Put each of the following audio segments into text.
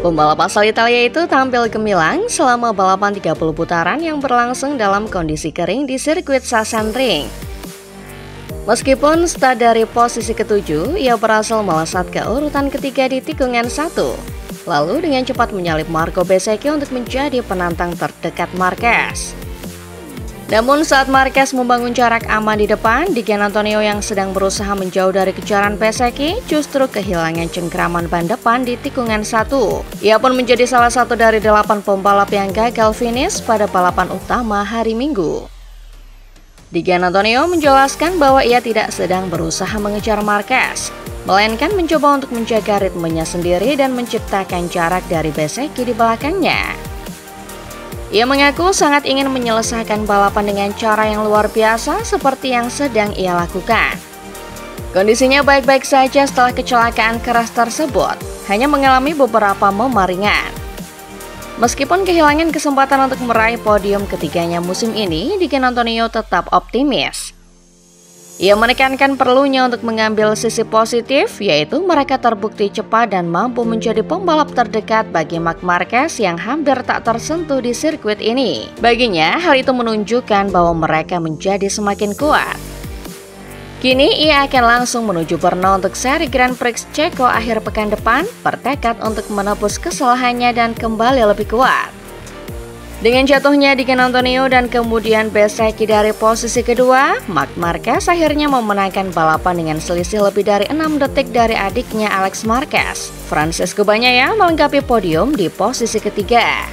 Pembalap asal Italia itu tampil gemilang selama balapan 30 putaran yang berlangsung dalam kondisi kering di sirkuit Sachsenring. Meskipun start dari posisi ketujuh, ia berhasil melesat ke urutan ketiga di tikungan 1. Lalu dengan cepat menyalip Marco Bezzecchi untuk menjadi penantang terdekat Marquez. Namun saat Marquez membangun jarak aman di depan, Di Giannantonio yang sedang berusaha menjauh dari kejaran Bezzecchi justru kehilangan cengkraman ban depan di tikungan 1. Ia pun menjadi salah satu dari 8 pembalap yang gagal finish pada balapan utama hari Minggu. Di Giannantonio menjelaskan bahwa ia tidak sedang berusaha mengejar Marquez, melainkan mencoba untuk menjaga ritmenya sendiri dan menciptakan jarak dari Bezzecchi di belakangnya. Ia mengaku sangat ingin menyelesaikan balapan dengan cara yang luar biasa seperti yang sedang ia lakukan. Kondisinya baik-baik saja setelah kecelakaan keras tersebut, hanya mengalami beberapa memaringan. Meskipun kehilangan kesempatan untuk meraih podium ketiganya musim ini, Di Giannantonio tetap optimis. Ia menekankan perlunya untuk mengambil sisi positif, yaitu mereka terbukti cepat dan mampu menjadi pembalap terdekat bagi Marc Marquez yang hampir tak tersentuh di sirkuit ini. Baginya, hal itu menunjukkan bahwa mereka menjadi semakin kuat. Kini ia akan langsung menuju Brno untuk seri Grand Prix Ceko akhir pekan depan, bertekad untuk menebus kesalahannya dan kembali lebih kuat. Dengan jatuhnya Di Giannantonio dan kemudian Bezzecchi dari posisi kedua, Marc Marquez akhirnya memenangkan balapan dengan selisih lebih dari 6 detik dari adiknya Alex Marquez. Francesco Bagnaia melengkapi podium di posisi ketiga.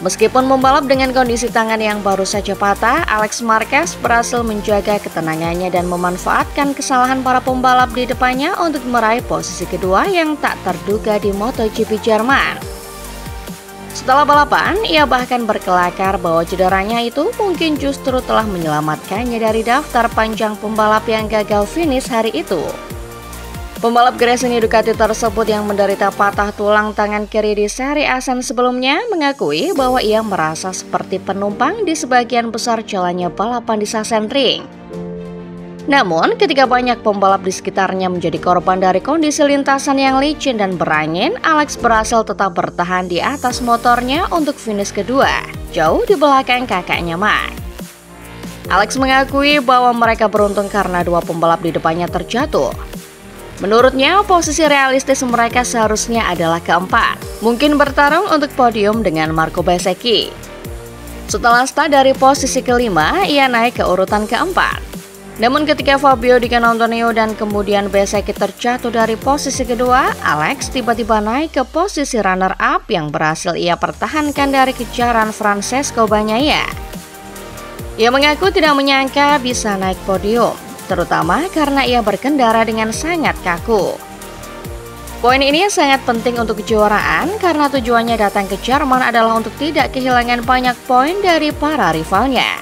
Meskipun membalap dengan kondisi tangan yang baru saja patah, Alex Marquez berhasil menjaga ketenangannya dan memanfaatkan kesalahan para pembalap di depannya untuk meraih posisi kedua yang tak terduga di MotoGP Jerman. Setelah balapan, ia bahkan berkelakar bahwa cederanya itu mungkin justru telah menyelamatkannya dari daftar panjang pembalap yang gagal finish hari itu. Pembalap Gresini Ducati tersebut yang menderita patah tulang tangan kiri di seri Assen sebelumnya mengakui bahwa ia merasa seperti penumpang di sebagian besar jalannya balapan di Sachsenring. Namun, ketika banyak pembalap di sekitarnya menjadi korban dari kondisi lintasan yang licin dan berangin, Alex berhasil tetap bertahan di atas motornya untuk finish kedua, jauh di belakang kakaknya Marc. Alex mengakui bahwa mereka beruntung karena dua pembalap di depannya terjatuh. Menurutnya, posisi realistis mereka seharusnya adalah keempat, mungkin bertarung untuk podium dengan Marco Bezzecchi. Setelah start dari posisi kelima, ia naik ke urutan keempat. Namun ketika Fabio Di Giannantonio dan kemudian Bezzecchi terjatuh dari posisi kedua, Alex tiba-tiba naik ke posisi runner-up yang berhasil ia pertahankan dari kejaran Francesco Bagnaia. Ia mengaku tidak menyangka bisa naik podium, terutama karena ia berkendara dengan sangat kaku. Poin ini sangat penting untuk kejuaraan karena tujuannya datang ke Jerman adalah untuk tidak kehilangan banyak poin dari para rivalnya.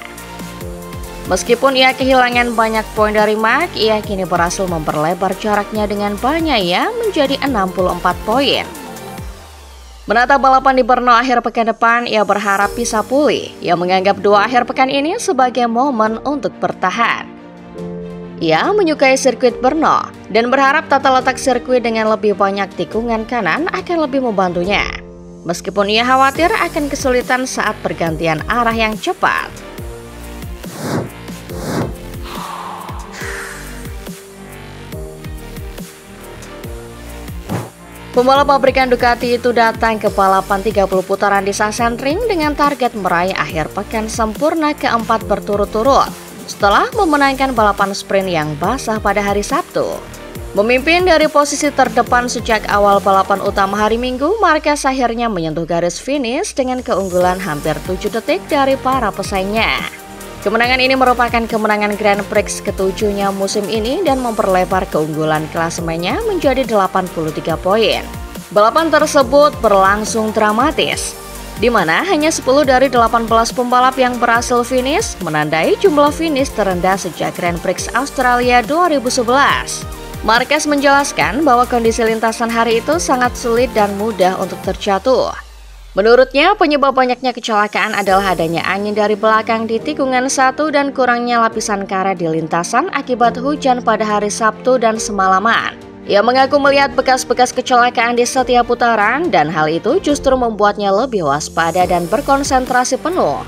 Meskipun ia kehilangan banyak poin dari Marc, ia kini berhasil memperlebar jaraknya dengan Bagnaia menjadi 64 poin. Menatap balapan di Brno akhir pekan depan, ia berharap bisa pulih. Ia menganggap dua akhir pekan ini sebagai momen untuk bertahan. Ia menyukai sirkuit Brno dan berharap tata letak sirkuit dengan lebih banyak tikungan kanan akan lebih membantunya. Meskipun ia khawatir akan kesulitan saat pergantian arah yang cepat. Pembalap pabrikan Ducati itu datang ke balapan 30 putaran di Sachsenring dengan target meraih akhir pekan sempurna keempat berturut-turut, setelah memenangkan balapan sprint yang basah pada hari Sabtu. Memimpin dari posisi terdepan sejak awal balapan utama hari Minggu, Marquez akhirnya menyentuh garis finish dengan keunggulan hampir 7 detik dari para pesaingnya. Kemenangan ini merupakan kemenangan Grand Prix ketujuhnya musim ini dan memperlebar keunggulan klasemennya menjadi 83 poin. Balapan tersebut berlangsung dramatis, di mana hanya 10 dari 18 pembalap yang berhasil finish, menandai jumlah finish terendah sejak Grand Prix Australia 2011. Marquez menjelaskan bahwa kondisi lintasan hari itu sangat sulit dan mudah untuk terjatuh. Menurutnya, penyebab banyaknya kecelakaan adalah adanya angin dari belakang di tikungan 1 dan kurangnya lapisan karet di lintasan akibat hujan pada hari Sabtu dan semalaman. Ia mengaku melihat bekas-bekas kecelakaan di setiap putaran dan hal itu justru membuatnya lebih waspada dan berkonsentrasi penuh.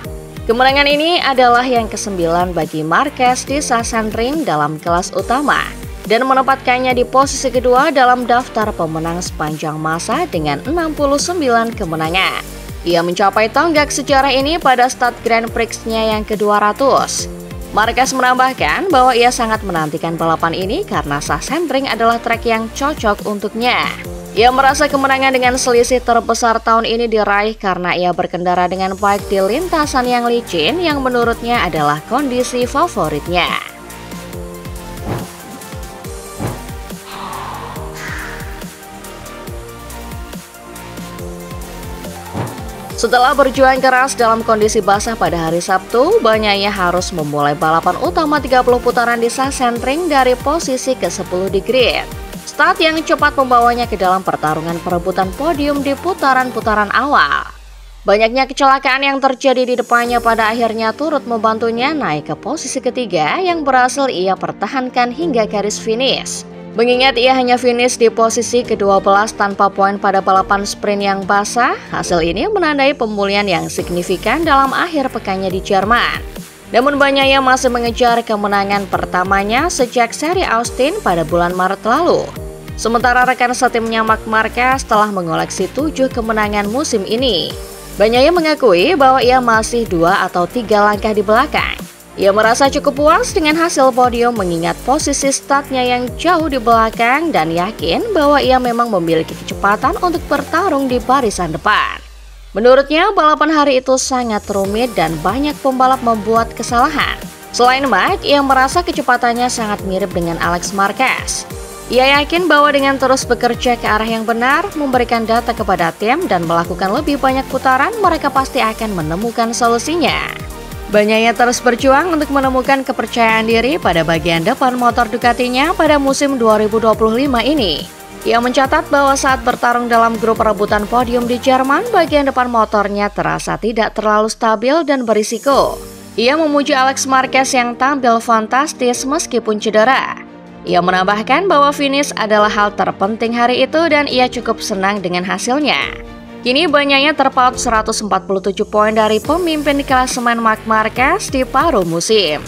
Kemenangan ini adalah yang ke-9 bagi Marquez di Sachsenring dalam kelas utama dan menempatkannya di posisi kedua dalam daftar pemenang sepanjang masa dengan 69 kemenangan. Ia mencapai tonggak sejarah ini pada start Grand Prix-nya yang ke-200. Marquez menambahkan bahwa ia sangat menantikan balapan ini karena Sachsenring adalah trek yang cocok untuknya. Ia merasa kemenangan dengan selisih terbesar tahun ini diraih karena ia berkendara dengan baik di lintasan yang licin yang menurutnya adalah kondisi favoritnya. Setelah berjuang keras dalam kondisi basah pada hari Sabtu, Bagnaia harus memulai balapan utama 30 putaran di Sachsenring dari posisi ke-10 di grid. Start yang cepat membawanya ke dalam pertarungan perebutan podium di putaran-putaran awal. Banyaknya kecelakaan yang terjadi di depannya pada akhirnya turut membantunya naik ke posisi ketiga yang berhasil ia pertahankan hingga garis finish. Mengingat ia hanya finish di posisi ke-12 tanpa poin pada balapan sprint yang basah, hasil ini menandai pemulihan yang signifikan dalam akhir pekannya di Jerman. Namun Bagnaia masih mengejar kemenangan pertamanya sejak seri Austin pada bulan Maret lalu. Sementara rekan setimnya Marc Marquez telah mengoleksi 7 kemenangan musim ini. Bagnaia mengakui bahwa ia masih 2 atau 3 langkah di belakang. Ia merasa cukup puas dengan hasil podium mengingat posisi startnya yang jauh di belakang dan yakin bahwa ia memang memiliki kecepatan untuk bertarung di barisan depan. Menurutnya, balapan hari itu sangat rumit dan banyak pembalap membuat kesalahan. Selain Marc, ia merasa kecepatannya sangat mirip dengan Alex Marquez. Ia yakin bahwa dengan terus bekerja ke arah yang benar, memberikan data kepada tim dan melakukan lebih banyak putaran, mereka pasti akan menemukan solusinya. Bagnaia terus berjuang untuk menemukan kepercayaan diri pada bagian depan motor Ducatinya pada musim 2025 ini. Ia mencatat bahwa saat bertarung dalam grup perebutan podium di Jerman, bagian depan motornya terasa tidak terlalu stabil dan berisiko. Ia memuji Alex Marquez yang tampil fantastis meskipun cedera. Ia menambahkan bahwa finish adalah hal terpenting hari itu dan ia cukup senang dengan hasilnya. Kini Bagnaia terpaut 147 poin dari pemimpin klasemen Marc Marquez di paruh musim.